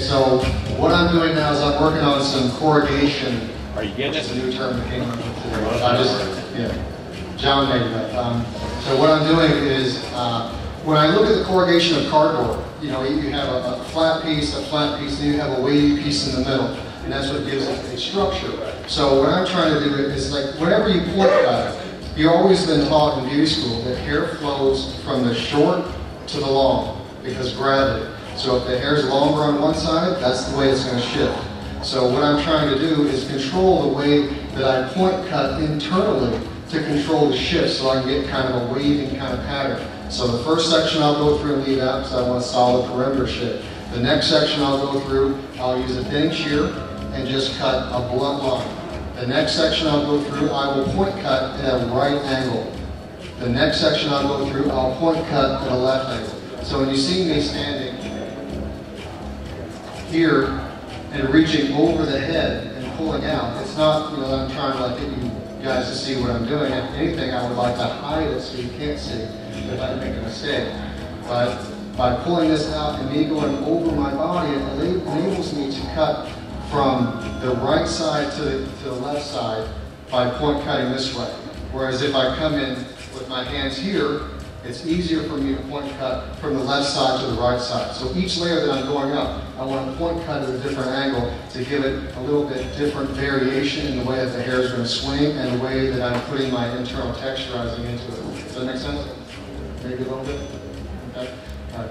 so what I'm doing now is I'm working on some corrugation. Are you getting It's it? a new term that came up today. Yeah, John made it up. So what I'm doing is, when I look at the corrugation of cardboard, you know, you have a flat piece, and you have a wavy piece in the middle, and that's what gives it a structure. So what I'm trying to do is, like, whenever you point cut, you've always been taught in beauty school that hair flows from the short to the long because gravity. So if the hair is longer on one side, that's the way it's going to shift. So what I'm trying to do is control the way that I point cut internally to control the shift, so I can get kind of a waving kind of pattern. So the first section I'll go through and leave out because I want a solid perimeter shift. The next section I'll go through, I'll use a thin shear and just cut a blunt line. The next section I'll go through, I will point cut at a right angle. The next section I'll go through, I'll point cut at a left angle. So when you see me standing here and reaching over the head and pulling out, it's not, you know, I'm trying to like get you guys to see what I'm doing. If anything, I would like to hide it so you can't see if I make a mistake. But by pulling this out and me going over my body, it enables me to cut from the right side to the left side by point cutting this way. Whereas if I come in with my hands here, it's easier for me to point cut from the left side to the right side. So each layer that I'm going up, I want to point cut at a different angle to give it a little bit different variation in the way that the hair is going to swing and the way that I'm putting my internal texturizing into it. Does that make sense? Maybe a little bit? Okay.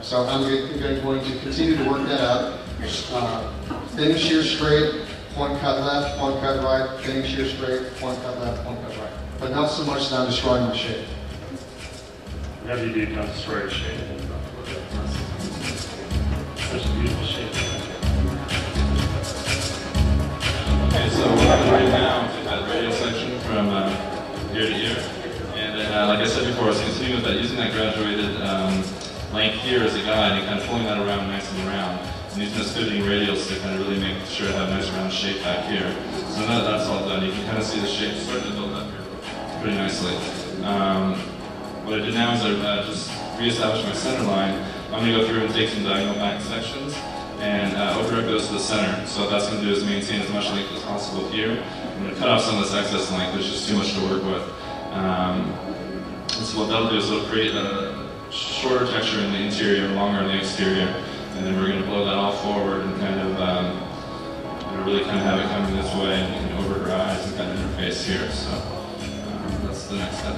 So I'm going to continue to work that out. Thin shear straight, point cut left, point cut right, thin shear straight, point cut left, point cut right. But not so much that I'm destroying my shape. Whatever you do, don't destroy your shape. Such a beautiful shape. Okay, so what we're doing right now is that radial section from ear to ear. And like I said before, I was continuing with that, using that graduated length here as a guide and kind of pulling that around nice and round. And using those pivoting radials to kind of really make sure I have a nice round shape back here. So now that that's all done, you can kind of see the shape starting to build up here pretty nicely. What I did now is I just reestablished my center line. I'm going to go through and take some diagonal back sections and overdirect those to the center. So what that's going to do is maintain as much length as possible here. I'm going to cut off some of this excess length, there's just too much to work with. And so what that'll do is it'll create a shorter texture in the interior, longer in the exterior. And then we're going to blow that all forward and kind of really kind of have it coming this way and over her eyes and kind of interface here. So that's the next step.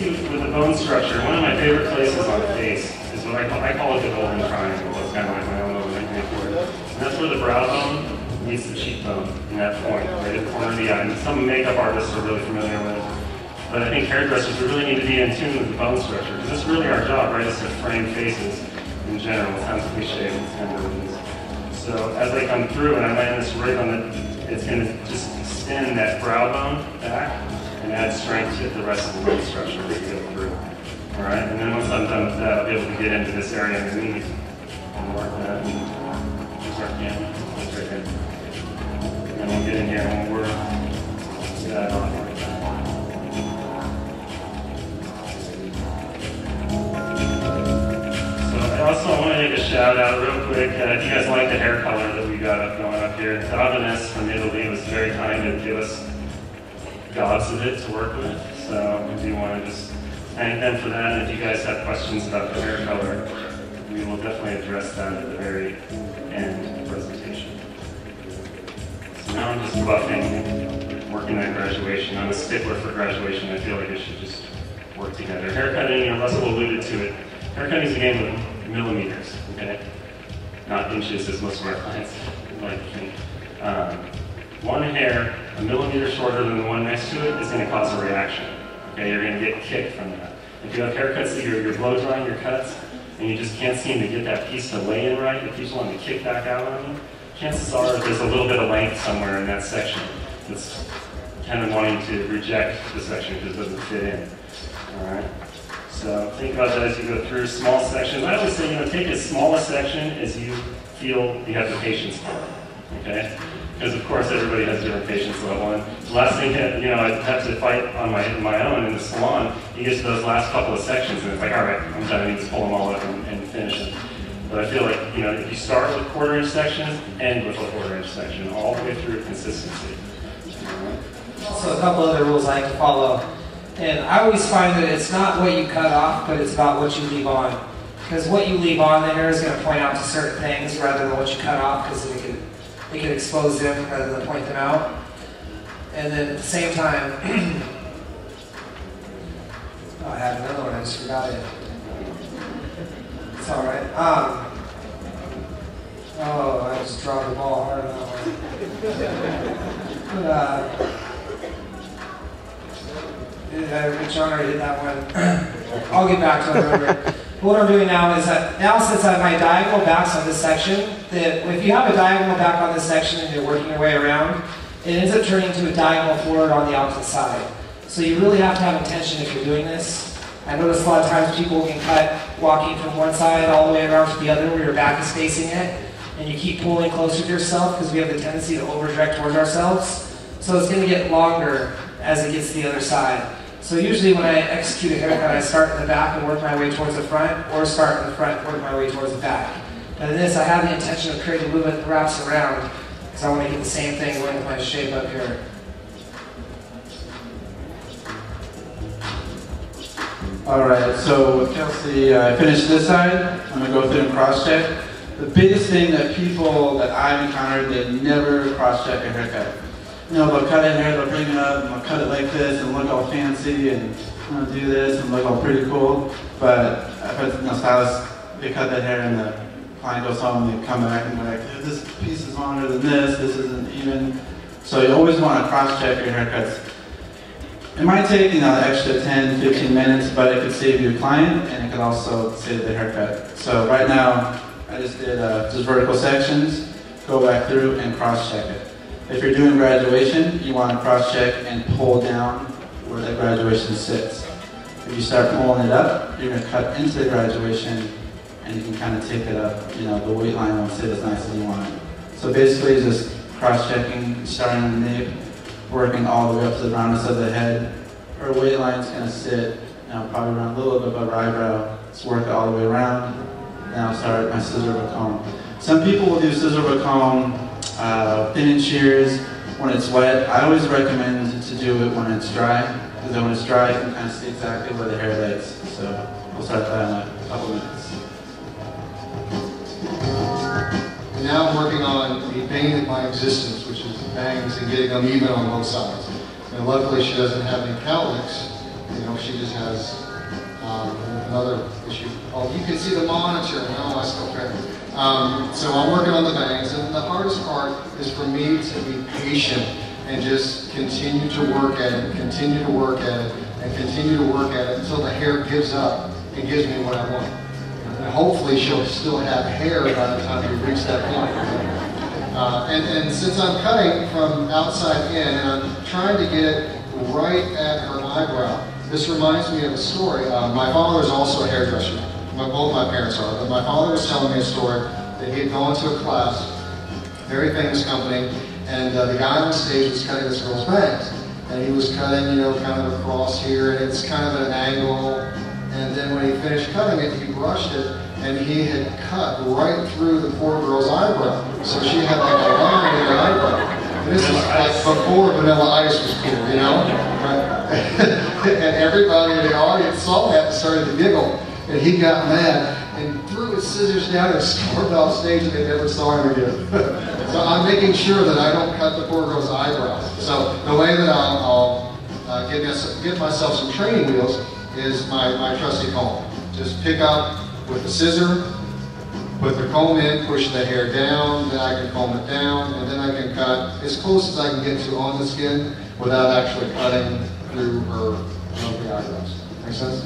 With the bone structure, one of my favorite places on the face is what I call it the golden triangle. It's kind of like my own little nickname for it. And that's where the brow bone meets the cheekbone in that point, right at the corner of the eye. And some makeup artists are really familiar with it. But I think hairdressers really need to be in tune with the bone structure, because that's really our job, right? Is to frame faces in general. It sounds cliche, but it's kind of what it is. So as I come through and I land this right on the, it's going to just extend that brow bone back and add strength to the rest of the bone structure as you go through. All right, and then once I'm done with that, I'll be able to get into this area underneath and work that. And here's our camera. It's right there. And then we'll get in here and we'll work that on like that. I want to make a shout out real quick. If you guys like the hair color that we got going up here, Davines from Italy was very kind to give us gobs of it to work with. So if you want to just thank them for that, and if you guys have questions about the hair color, we will definitely address that at the very end of the presentation. So now I'm just buffing, working on graduation. I'm a stickler for graduation. I feel like it should just work together. Haircutting, Russell alluded to it. Haircutting is a game of millimeters, okay? Not inches, as most of our clients like to think. One hair, a millimeter shorter than the one next to it, is going to cause a reaction. Okay, you're going to get kicked from that. If you have haircuts that you're blow drying your cuts, and you just can't seem to get that piece to lay in right, it keeps wanting to kick back out on you, chances are there's a little bit of length somewhere in that section that's kind of wanting to reject the section because it doesn't fit in. All right. So think about that as you go through small sections. I always say, take as small a section as you feel you have the patience for, okay? because of course everybody has different patience level. And the last thing, you know, I have to fight on my own in the salon. You get to those last couple of sections, and it's like, all right, I'm done. I need to pull them all up and finish them. But I feel like, you know, if you start with quarter-inch sections, end with a quarter-inch section, all the way through consistency. Also, a couple other rules I like to follow. And I always find that it's not what you cut off, but it's about what you leave on. Because what you leave on the hair is going to point out to certain things rather than what you cut off, because it can expose them rather than point them out. And then at the same time, oh, I had another one, I just forgot it. It's all right. Oh, I just dropped the ball hard on that one. But, John already did that one. I'll get back to it. Remember. What I'm doing now is that now since I have my diagonal backs on this section, that if you have a diagonal back on this section and you're working your way around, it ends up turning to a diagonal forward on the opposite side. So you really have to have intention if you're doing this. I notice a lot of times people can cut walking from one side all the way around to the other where your back is facing it, and you keep pulling closer to yourself because we have the tendency to over-direct towards ourselves. So it's going to get longer as it gets to the other side. So usually when I execute a haircut, I start in the back and work my way towards the front, or start in the front and work my way towards the back. And in this, I have the intention of creating a movement that wraps around, because I want to get the same thing going with my shape up here. Alright, so with Kelsey, I finished this side. I'm going to go through and cross-check. The biggest thing that people that I've encountered, they never cross-check a haircut. You know, they'll cut in hair, they'll bring it up, and they'll cut it like this and look all fancy and do this and look all pretty cool. But I've had stylists, they cut that hair and the client goes home and they come back and they're like, this piece is longer than this isn't even. So you always want to cross-check your haircuts. It might take, an extra 10, 15 minutes, but it could save your client and it could also save the haircut. So right now, I just did just vertical sections, go back through and cross-check it. If you're doing graduation, you want to cross-check and pull down where that graduation sits. If you start pulling it up, you're going to cut into the graduation and you can kind of take it up. The weight line won't sit as nice as you want it. So basically just cross-checking, starting in the nape, working all the way up to the roundness of the head. Our weight line's going to sit probably around a little bit above our eyebrow. Let's work it all the way around. Then I'll start my scissor over comb. Some people will do scissor over comb, thin and shears when it's wet. I always recommend to do it when it's dry, because then when it's dry, you can kind of see exactly where the hair lays. So we'll start that in a couple minutes. And now I'm working on the bane of my existence, which is bangs and getting them even on both sides. And luckily she doesn't have any cowlicks. She just has another issue. Oh, you can see the monitor. No, I still care. So I'm working on the bangs, and the hardest part is for me to be patient and just continue to work at it, continue to work at it, and continue to work at it until the hair gives up and gives me what I want. And hopefully she'll still have hair by the time we reach that point. And since I'm cutting from outside in, and I'm trying to get it right at her eyebrow, this reminds me of a story. My father is also a hairdresser. Both my parents are, but my father was telling me a story that he had gone to a class, very famous company, and the guy on stage was cutting this girl's bangs. And he was cutting, kind of across here, and it's kind of at an angle. And then when he finished cutting it, he brushed it, and he had cut right through the poor girl's eyebrow. So she had like a line in her eyebrow. And this is like before Vanilla Ice was cool, And everybody in the audience saw that and started to giggle. And he got mad and threw his scissors down and stormed off stage, and they never saw him again. So I'm making sure that I don't cut the poor girl's eyebrows. So the way that I'll give myself some training wheels is my trusty comb. Just pick up with the scissor, put the comb in, push the hair down, then I can comb it down, and then I can cut as close as I can get to on the skin without actually cutting through her lovely eyebrows. Make sense?